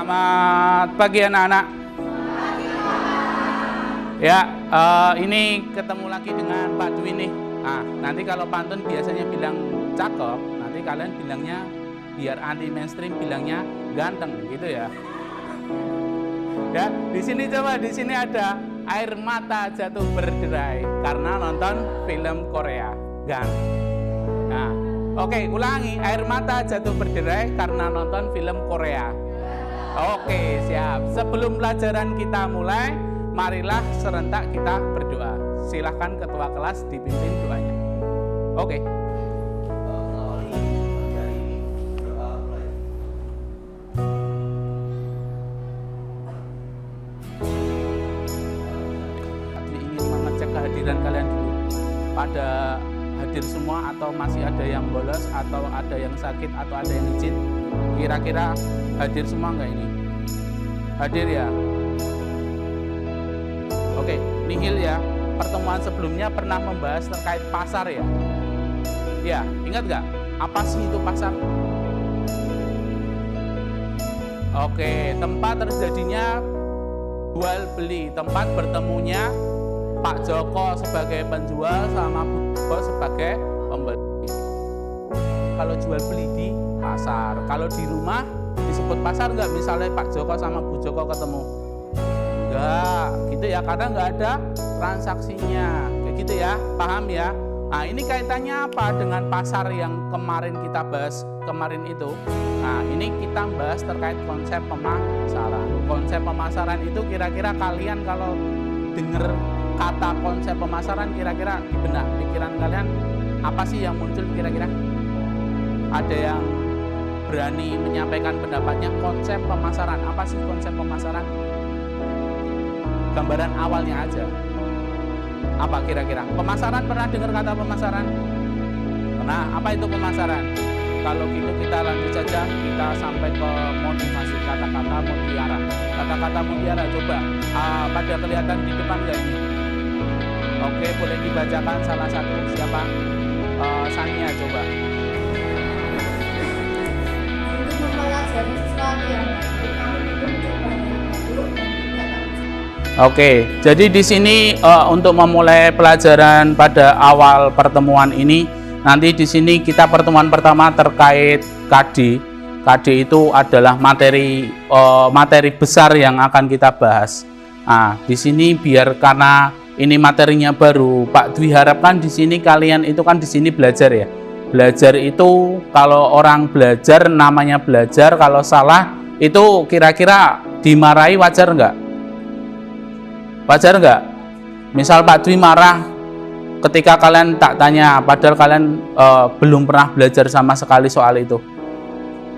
Selamat pagi anak-anak. Ya, ini ketemu lagi dengan Pak Dwi nih. Nah, nanti kalau pantun biasanya bilang cakep, nanti kalian bilangnya biar anti mainstream bilangnya ganteng gitu ya. Ya, di sini coba di sini ada air mata jatuh berderai karena nonton film Korea. Nah, oke, ulangi. Air mata jatuh berderai karena nonton film Korea. Oke, siap. Sebelum pelajaran kita mulai, marilah serentak kita berdoa. Silahkan ketua kelas dipimpin doanya. Oke. Ingin mengecek kehadiran kalian dulu. Pada hadir semua atau masih ada yang bolos atau ada yang sakit atau ada yang izin? Kira-kira hadir semua enggak ini? Hadir ya? Oke, nihil ya. Pertemuan sebelumnya pernah membahas terkait pasar ya? Ya, ingat nggak? Apa sih itu pasar? Oke, tempat terjadinya jual beli, tempat bertemunya Pak Joko sebagai penjual sama Bu Joko sebagai pembeli. Kalau jual beli di pasar, kalau di rumah disebut pasar nggak? Misalnya Pak Joko sama Bu Joko ketemu, enggak gitu ya, karena nggak ada transaksinya, kayak gitu ya, paham ya? Nah, ini kaitannya apa dengan pasar yang kemarin kita bahas kemarin itu? Nah, ini kita bahas terkait konsep pemasaran. Konsep pemasaran itu kira-kira kalian kalau dengar kata konsep pemasaran, kira-kira di benak pikiran kalian apa sih yang muncul kira-kira? Ada yang berani menyampaikan pendapatnya? Konsep pemasaran, apa sih konsep pemasaran? Gambaran awalnya aja. Apa kira-kira? Pemasaran, pernah dengar kata pemasaran? Pernah. Apa itu pemasaran? Kalau gitu kita lanjut saja, kita sampai ke motivasi kata-kata mutiara. Kata-kata mutiara, coba pada kelihatan di depan nggak ini? Oke, boleh dibacakan salah satu. Siapa? Sania, coba. Untuk mempelajari sesuatu yang baru, kamu perlu mencobanya dulu dan tidak tahu. Oke, jadi di sini untuk memulai pelajaran pada awal pertemuan ini, nanti di sini kita pertemuan pertama terkait KD. KD itu adalah materi besar yang akan kita bahas. Nah, di sini biar karena ini materinya baru, Pak Dwi harapkan di sini kalian itu kan di sini belajar ya. Belajar itu kalau orang belajar namanya belajar, kalau salah itu kira-kira dimarahi wajar nggak? Wajar nggak? Misal Pak Dwi marah ketika kalian tak tanya, padahal kalian belum pernah belajar sama sekali soal itu.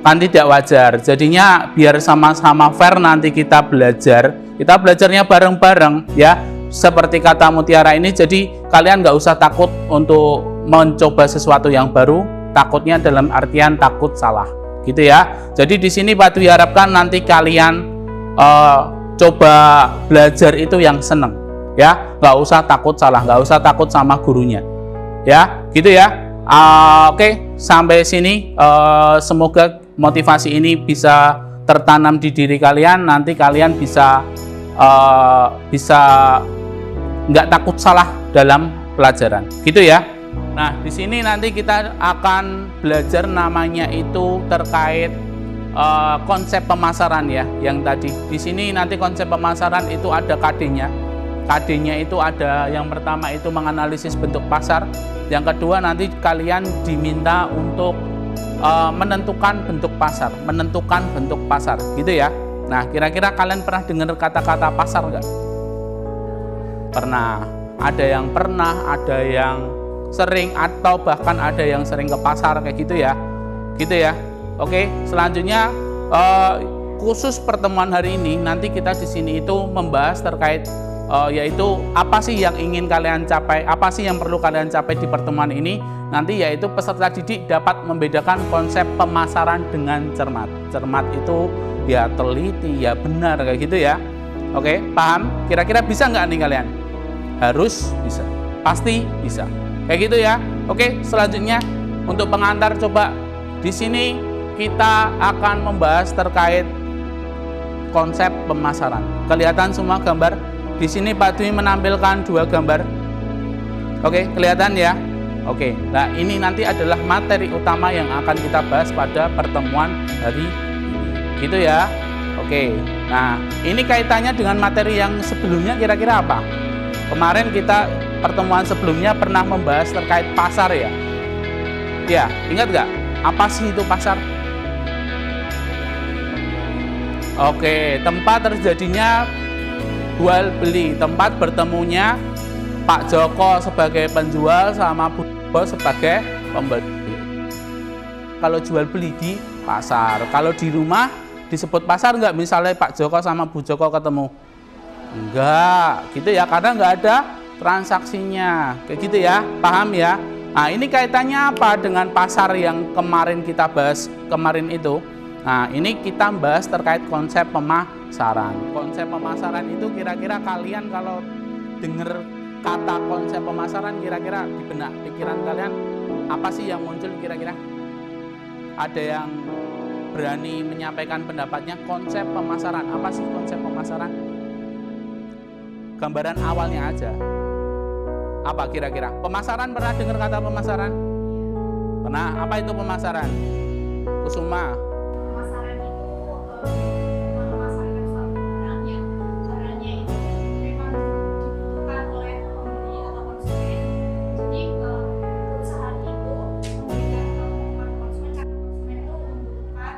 Kan tidak wajar. Jadinya biar sama-sama fair nanti kita belajarnya bareng-bareng ya. Seperti kata mutiara ini, jadi kalian nggak usah takut untuk mencoba sesuatu yang baru. Takutnya dalam artian takut salah, gitu ya. Jadi di sini Pak Dwi harapkan nanti kalian coba belajar itu yang seneng ya, nggak usah takut salah, nggak usah takut sama gurunya ya, gitu ya. Oke, sampai sini semoga motivasi ini bisa tertanam di diri kalian, nanti kalian bisa nggak takut salah dalam pelajaran, gitu ya. Nah, di sini nanti kita akan belajar namanya itu terkait konsep pemasaran ya, yang tadi. Di sini nanti konsep pemasaran itu ada KD-nya. KD-nya itu ada, yang pertama itu menganalisis bentuk pasar. Yang kedua nanti kalian diminta untuk menentukan bentuk pasar, gitu ya. Nah, kira-kira kalian pernah dengar kata-kata pasar nggak? Pernah. Ada yang pernah, ada yang sering, atau bahkan ada yang sering ke pasar kayak gitu ya. Gitu ya. Oke, selanjutnya khusus pertemuan hari ini nanti kita di sini itu membahas terkait yaitu apa sih yang ingin kalian capai, apa sih yang perlu kalian capai di pertemuan ini. Nanti yaitu peserta didik dapat membedakan konsep pemasaran dengan cermat. Cermat itu ya teliti, ya benar kayak gitu ya. Oke, paham? Kira-kira bisa nggak nih kalian? Harus bisa, pasti bisa. Kayak gitu ya. Oke, selanjutnya untuk pengantar coba di sini kita akan membahas terkait konsep pemasaran. Kelihatan semua gambar? Di sini Pak Dwi menampilkan 2 gambar. Oke, kelihatan ya? Oke, nah ini nanti adalah materi utama yang akan kita bahas pada pertemuan hari ini. Gitu ya? Oke, nah ini kaitannya dengan materi yang sebelumnya kira-kira apa? Kemarin kita pertemuan sebelumnya pernah membahas terkait pasar ya? Ya, ingat nggak? Apa sih itu pasar? Oke, tempat terjadinya jual beli, tempat bertemunya Pak Joko sebagai penjual sama Bu Joko sebagai pembeli. Kalau jual beli di pasar, kalau di rumah disebut pasar nggak? Misalnya Pak Joko sama Bu Joko ketemu, enggak, gitu ya, karena nggak ada transaksinya, kayak gitu ya, paham ya? Nah, ini kaitannya apa dengan pasar yang kemarin kita bahas kemarin itu? Nah, ini kita bahas terkait konsep pemasaran. Konsep pemasaran itu kira-kira kalian kalau dengar kata konsep pemasaran, kira-kira di benak pikiran kalian apa sih yang muncul kira-kira? Ada yang berani menyampaikan pendapatnya? Konsep pemasaran, apa sih konsep pemasaran? Gambaran awalnya aja. Apa kira-kira? Pemasaran, pernah dengar kata pemasaran? Pernah. Apa itu pemasaran? Kusuma. Pemasaran itu memasarkan suatu barangnya. Barangnya itu memang dibutuhkan oleh pembeli atau konsumen. Jadi perusahaan itu memberikan kebutuhan konsumen karena konsumen itu membutuhkan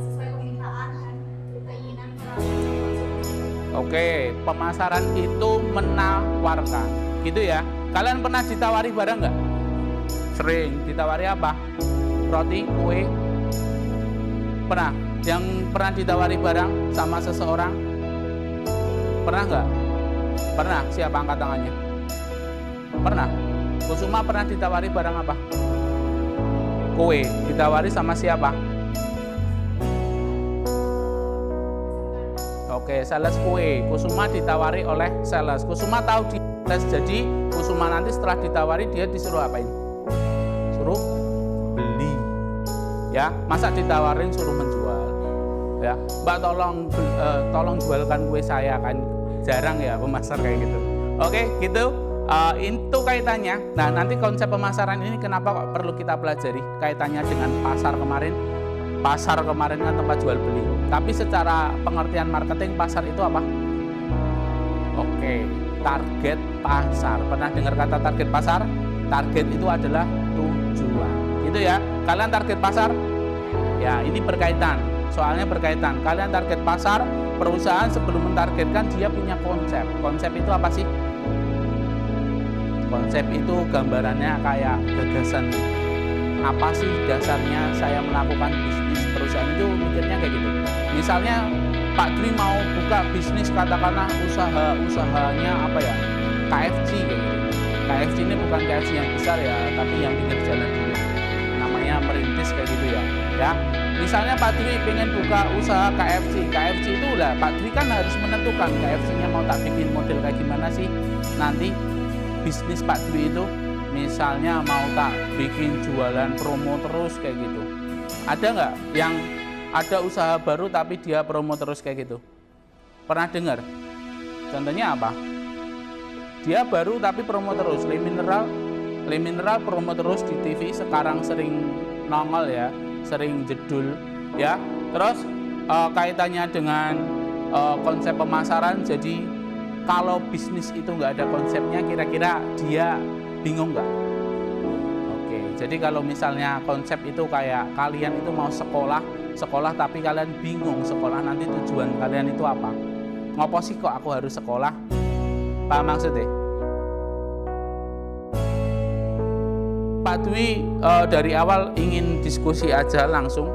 sesuai permintaan dan keinginan para konsumen. Oke, pemasaran itu menawarkan, gitu ya. Kalian pernah ditawari barang nggak? Sering. Ditawari apa? Roti, kue. Pernah? Yang pernah ditawari barang sama seseorang? Pernah nggak? Pernah. Siapa angkat tangannya? Pernah. Kusuma pernah ditawari barang apa? Kue. Ditawari sama siapa? Oke, sales kue. Kusuma ditawari oleh sales. Kusuma tahu di sales, jadi Kusuma nanti setelah ditawari dia disuruh apain? Suruh beli. Ya, masa ditawarin suruh menjual? Ya, Mbak tolong jualkan kue saya, kan jarang ya pemasar kayak gitu. Oke, gitu. Itu kaitannya. Nah, nanti konsep pemasaran ini kenapa kok perlu kita pelajari? Kaitannya dengan pasar kemarin. Pasar kemarin kan tempat jual beli. Tapi secara pengertian marketing, pasar itu apa? Oke, target pasar. Pernah dengar kata target pasar? Target itu adalah tujuan. Gitu ya. Kalian target pasar? Ya, ini berkaitan. Soalnya berkaitan. Kalian target pasar, perusahaan sebelum mentargetkan dia punya konsep. Konsep itu apa sih? Konsep itu gambarannya kayak gagasan. Apa sih dasarnya saya melakukan bisnis? Perusahaan itu mikirnya kayak gitu. Misalnya Pak Dwi mau buka bisnis, katakanlah usahanya apa ya, KFC kayak gitu. KFC ini bukan KFC yang besar ya, tapi yang pinggir jalan dulu. Namanya merintis kayak gitu ya. Ya, misalnya Pak Dwi pengen buka usaha KFC. KFC itu lah Pak Dwi kan harus menentukan KFC-nya mau tak bikin model kayak gimana sih nanti bisnis Pak Dwi itu. Misalnya mau tak bikin jualan promo terus kayak gitu. Ada nggak yang ada usaha baru tapi dia promo terus kayak gitu? Pernah dengar? Contohnya apa? Dia baru tapi promo terus. Le Mineral promo terus di TV, sekarang sering nongol ya, sering jedul ya. Terus kaitannya dengan konsep pemasaran. Jadi kalau bisnis itu nggak ada konsepnya, kira-kira dia bingung nggak? Oke, jadi kalau misalnya konsep itu kayak kalian itu mau sekolah tapi kalian bingung sekolah nanti tujuan kalian itu apa? Ngopo sih kok aku harus sekolah? Paham maksudnya? Pak Dwi dari awal ingin diskusi aja langsung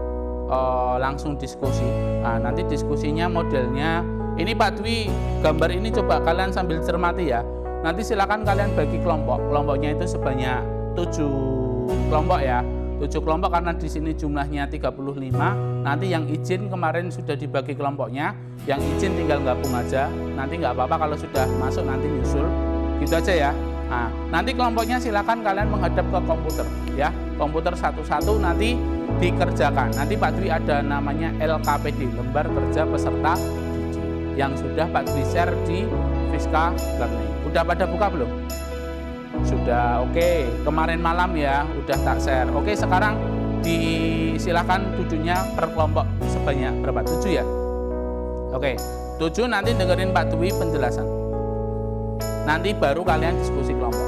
diskusi. Nah, nanti diskusinya modelnya ini Pak Dwi gambar ini coba kalian sambil cermati ya. Nanti silakan kalian bagi kelompok. Kelompoknya itu sebanyak 7 kelompok ya. 7 kelompok karena di sini jumlahnya 35. Nanti yang izin kemarin sudah dibagi kelompoknya. Yang izin tinggal gabung aja. Nanti nggak apa-apa kalau sudah masuk nanti nyusul. Gitu aja ya. Nah, nanti kelompoknya silakan kalian menghadap ke komputer ya. Komputer satu-satu nanti dikerjakan. Nanti Pak Dwi ada namanya LKPD, lembar kerja peserta didik, yang sudah Pak Dwi share di Fiska Learning. Udah pada buka belum? Sudah, oke. Kemarin malam ya, udah tak share. Oke, sekarang silakan duduknya per kelompok sebanyak berapa? 7 ya? Oke, 7 nanti dengerin Pak Dwi penjelasan. Nanti baru kalian diskusi kelompok.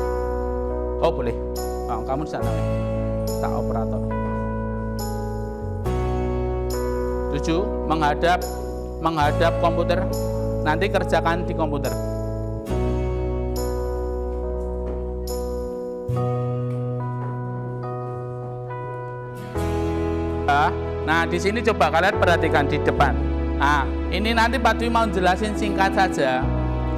Oh boleh, oh, kamu di sana ya. Tak operator. 7 menghadap komputer. Nanti kerjakan di komputer. Nah, di sini coba kalian perhatikan di depan. Nah, ini nanti Pak Dwi mau jelasin singkat saja.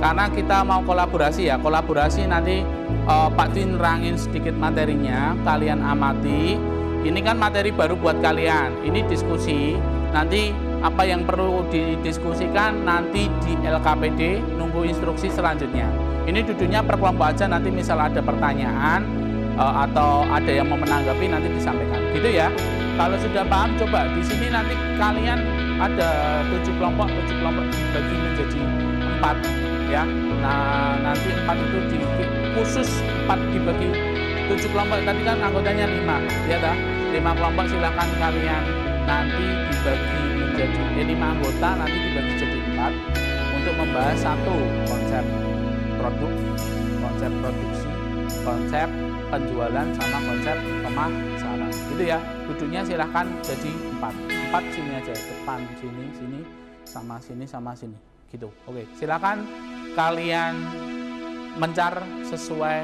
Karena kita mau kolaborasi ya, kolaborasi nanti Pak Dwi nerangin sedikit materinya, kalian amati. Ini kan materi baru buat kalian, ini diskusi. Nanti apa yang perlu didiskusikan nanti di LKPD, nunggu instruksi selanjutnya. Ini duduknya per kelompok aja, nanti misal ada pertanyaan atau ada yang mau menanggapi nanti disampaikan, gitu ya. Kalau sudah paham, coba di sini nanti kalian ada 7 kelompok dibagi menjadi 4. Ya, nah nanti 4 itu khusus 4 dibagi 7 kelompok, tadi kan anggotanya 5 ya dah, 5 kelompok silakan kalian nanti dibagi menjadi 5 anggota nanti dibagi jadi 4 untuk membahas satu konsep produk, konsep produksi, konsep penjualan sama konsep pemasaran, gitu ya. Duduknya silahkan jadi 4 sini aja, depan sini sama sini gitu. Oke, silakan kalian mencar sesuai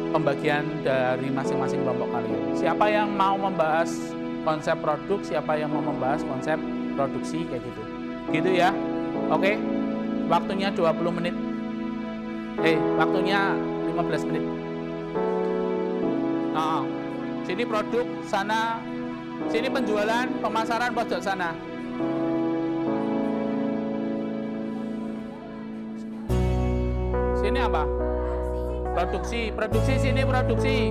pembagian dari masing-masing kelompok kalian. Siapa yang mau membahas konsep produk, siapa yang mau membahas konsep produksi, kayak gitu. Gitu ya. Oke. Waktunya 20 menit. Waktunya 15 menit. Sini produk, sana sini penjualan, pemasaran pojok sana. Sini apa? Produksi sini produksi.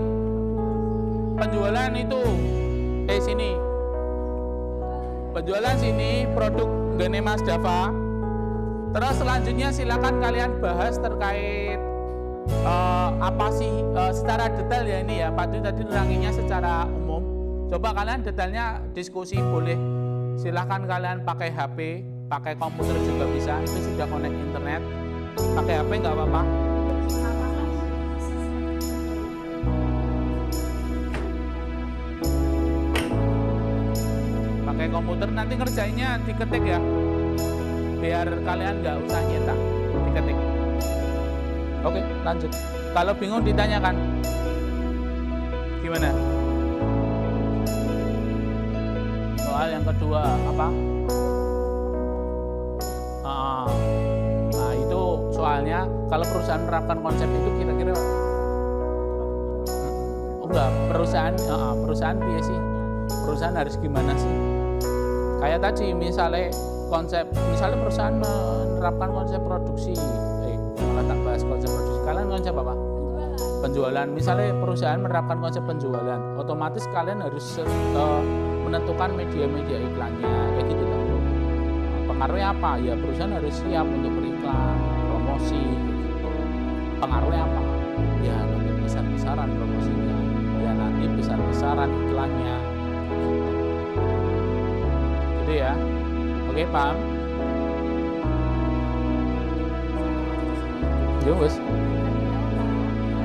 Penjualan itu sini. Penjualan sini produk Gene Mas Dava. Terus selanjutnya silakan kalian bahas terkait apa sih secara detail ya ini ya. Pak Dwi tadi neranginnya secara umum. Coba kalian detailnya diskusi boleh. Silakan kalian pakai HP, pakai komputer juga bisa. Itu sudah connect internet. Pakai HP nggak apa-apa. Pakai komputer nanti ngerjainnya diketik ya, biar kalian nggak usah nyetak, diketik. Oke, lanjut. Kalau bingung ditanyakan. Gimana? Soal yang kedua apa? Nah itu soalnya kalau perusahaan menerapkan konsep itu kira-kira enggak, perusahaan biasa sih, perusahaan harus gimana sih? Kayak tadi misalnya perusahaan menerapkan konsep produksi, malah tak bahas konsep produksi. Kalian konsep apa? Penjualan. Misalnya perusahaan menerapkan konsep penjualan, otomatis kalian harus menentukan media-media iklannya, kayak gitu kan. Pengaruhnya apa? Ya perusahaan harus siap untuk beriklan, promosi, gitu. Pengaruhnya apa? Ya nanti besar-besaran promosinya, ya nanti besar-besaran iklannya, gitu ya. Oke, paham? Ya wes.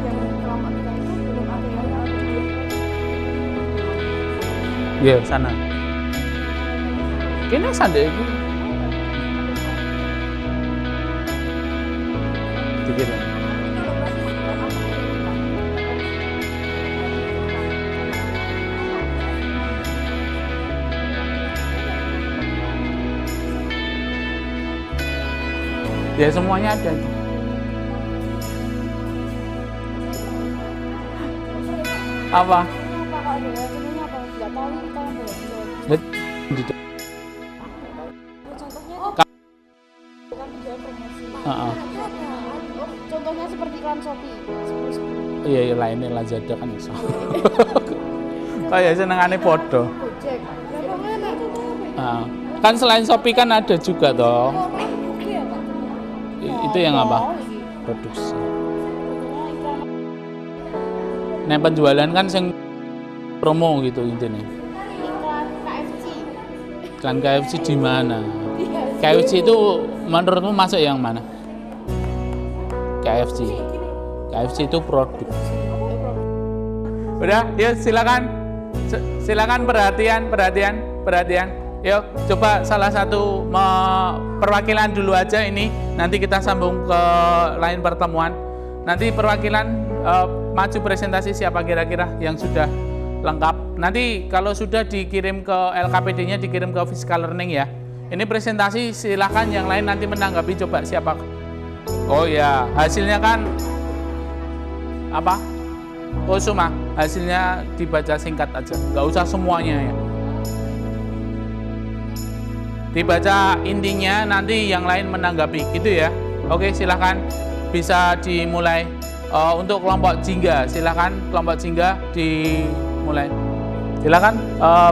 Yang kelompok kita itu belum ada yang Ya sana. Kini sande itu. Dikit. Ya semuanya ada. Apa? Contohnya bukan penjual promosi. Oh, contohnya seperti iklan Shopee. 10. Iya lainnya Lazada kan iso. Kayak senengane podo. Gojek. Lah kok enak contohnya apa? Nah, kan selain Shopee kan ada juga toh. Oh, Oke ya, Pak. Itu yang apa? Oh, iki. Produksi. Contohnya iklan Nah, penjualan kan sing promo gitu intinya. iklan KFC. Iklan KFC di mana? Iya. KFC itu menurutmu masuk yang mana? KFC. KFC itu produk. Udah, yuk silakan. Silakan perhatian. Yuk, coba salah satu perwakilan dulu aja ini. Nanti kita sambung ke lain pertemuan. Nanti perwakilan maju presentasi siapa kira-kira yang sudah lengkap. Nanti kalau sudah dikirim ke LKPD-nya, dikirim ke Physical Learning ya. Ini presentasi silahkan yang lain nanti menanggapi, coba siapa. Oh ya, hasilnya kan apa? Kusuma, hasilnya dibaca singkat aja, nggak usah semuanya ya. Dibaca intinya, nanti yang lain menanggapi gitu ya. Oke, silahkan bisa dimulai. Untuk kelompok jingga, silahkan kelompok jingga dimulai. Silakan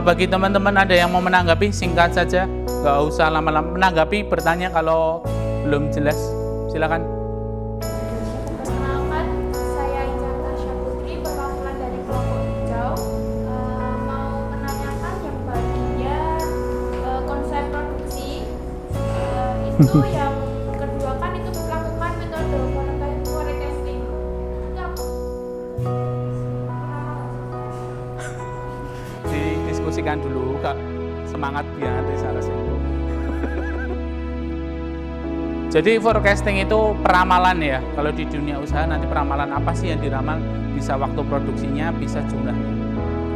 bagi teman-teman ada yang mau menanggapi, singkat saja, nggak usah lama-lama menanggapi, bertanya kalau belum jelas, silakan. Perkenalkan, saya Ica Tasya Putri, perwakilan dari kelompok hijau. Mau menanyakan yang bagian konsep produksi. Itu yang kedua kan itu melakukan metode forecasting. Itu apa? Didiskusikan dulu, Kak. Semangat biar nanti salah singgung. Jadi forecasting itu peramalan ya. Kalau di dunia usaha nanti peramalan apa sih yang diramal, bisa waktu produksinya, bisa jumlahnya.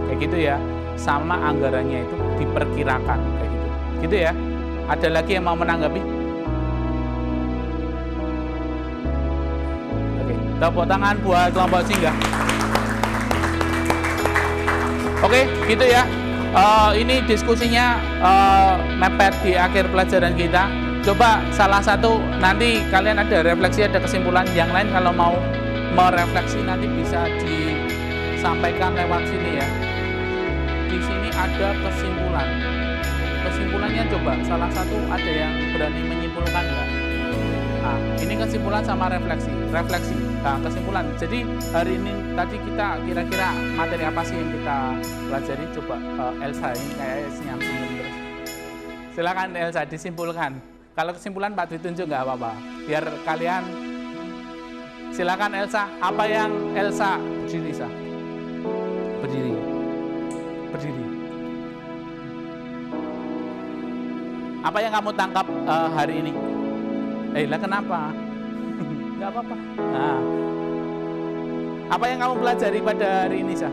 Kayak gitu ya. Sama anggarannya itu diperkirakan kayak gitu. Gitu ya. Ada lagi yang mau menanggapi? Oke, tepuk tangan buat kelompok singgah. Oke, gitu ya. Ini diskusinya mepet di akhir pelajaran kita. Coba salah satu nanti kalian ada refleksi, ada kesimpulan. Yang lain kalau mau merefleksi nanti bisa disampaikan lewat sini ya. Di sini ada kesimpulan. Kesimpulannya coba salah satu ada yang berani menyimpulkan nggak? Nah, ini kesimpulan sama refleksi. Nah, kesimpulan. Jadi hari ini tadi kita kira-kira materi apa sih yang kita pelajari? Coba Elsa ini kayak senyum-senyum terus. Silakan Elsa disimpulkan. Kalau kesimpulan Pak ditunjuk nggak apa-apa. Biar kalian silakan Elsa. Apa yang Elsa berdiri Sa? Berdiri. Apa yang kamu tangkap hari ini? Lah kenapa? Nggak apa-apa. Nah, apa yang kamu pelajari pada hari ini, Sa?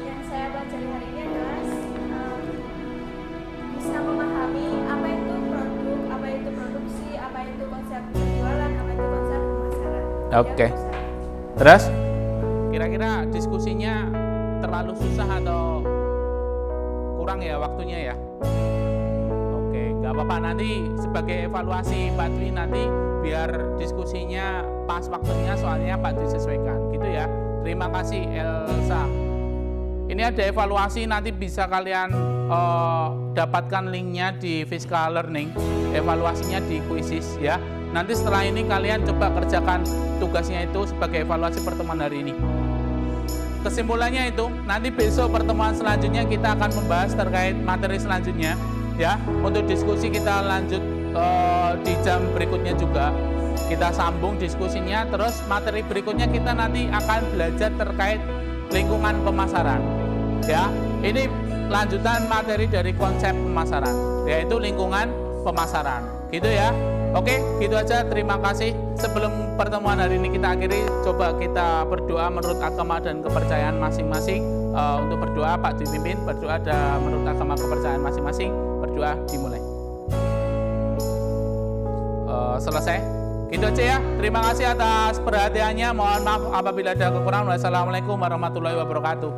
Yang saya pelajari hari ini adalah bisa memahami apa itu produk, apa itu produksi, apa itu konsep penjualan, apa itu konsep pemasaran. Oke. Terus, kira-kira diskusinya terlalu susah atau kurang ya waktunya ya? Oke, nggak apa-apa, nanti sebagai evaluasi Pak Dwi nanti biar diskusinya pas waktunya, soalnya Pak Dwi sesuaikan gitu ya. Terima kasih Elsa. Ini ada evaluasi, nanti bisa kalian dapatkan linknya di Physical Learning, evaluasinya di Quizzes ya. Nanti setelah ini kalian coba kerjakan tugasnya itu sebagai evaluasi pertemuan hari ini. Kesimpulannya itu, nanti besok pertemuan selanjutnya kita akan membahas terkait materi selanjutnya ya. Untuk diskusi kita lanjut di jam berikutnya juga. Kita sambung diskusinya, terus materi berikutnya kita nanti akan belajar terkait lingkungan pemasaran ya. Ini lanjutan materi dari konsep pemasaran, yaitu lingkungan pemasaran gitu ya. Oke, gitu aja, terima kasih. Sebelum pertemuan hari ini kita akhiri, coba kita berdoa menurut agama dan kepercayaan masing-masing. Untuk berdoa Pak dipimpin, berdoa ada menurut agama kepercayaan masing-masing. Berdoa dimulai. Selesai. Gitu aja ya. Terima kasih atas perhatiannya. Mohon maaf apabila ada kekurangan. Wassalamualaikum warahmatullahi wabarakatuh.